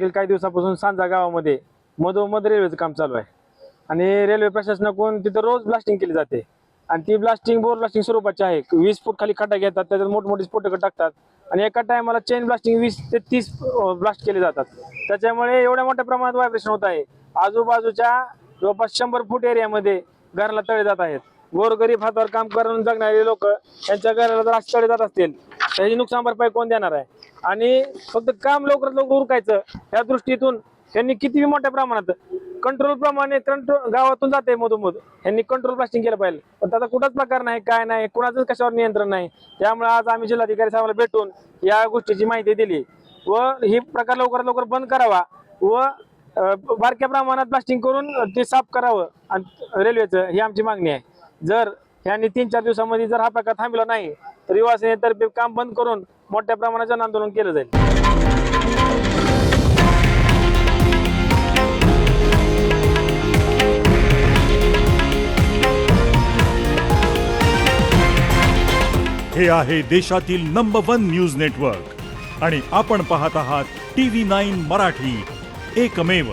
मागील काही दिवसापासून सांजा गावामध्ये मधोमध रेल्वेचं काम चालू आहे आणि रेल्वे प्रशासनाकडून तिथं रोज ब्लास्टिंग केली जाते आणि ती ब्लास्टिंग बोर ब्लास्टिंग स्वरूपाची आहे. 20 फूट खाली खड्डा घेतात, त्याच्यात मोठमोठे स्फोटकं टाकतात आणि एका टायमाला चेन ब्लास्टिंग 20 ते 30 ब्लास्ट केले जातात. त्याच्यामुळे एवढ्या मोठ्या प्रमाणात व्हायब्रेशन होत आहे. आजूबाजूच्या जवळपास 100 फूट एरियामध्ये घराला तळे जात आहेत. गोरगरीब हातावर काम करून जगणारे लोक यांच्या घराला जर असे तळे जात असतील त्याची नुकसान भरपाई कोण देणार आहे? आणि फक्त काम लवकरात लवकर उरकायचं या दृष्टीतून त्यांनी किती मोठ्या प्रमाणात कंट्रोल प्रमाणे गावातून जाते मधोमध यांनी कंट्रोल ब्लास्टिंग केलं पाहिजे. पण त्याचा कुठलाच प्रकार नाही, काय नाही, कुणाचंच कशावर नियंत्रण नाही. त्यामुळे आज आम्ही जिल्हाधिकारी साहेबांना भेटून या गोष्टीची माहिती दिली व ही प्रकार लवकरात लवकर बंद करावा व बारक्या प्रमाणात ब्लास्टिंग करून ते साफ करावं आणि रेल्वेचं ही आमची मागणी आहे. जर यांनी 3-4 दिवसामध्ये जर हा प्रकार थांबला नाही तर युवा सेनेतर्फे काम बंद करून मोठ्या प्रमाणात जन आंदोलन केलं जाईल. हे आहे देशातील नंबर 1 न्यूज नेटवर्क आणि आपण पाहत आहात TV9 मराठी, एकमेव.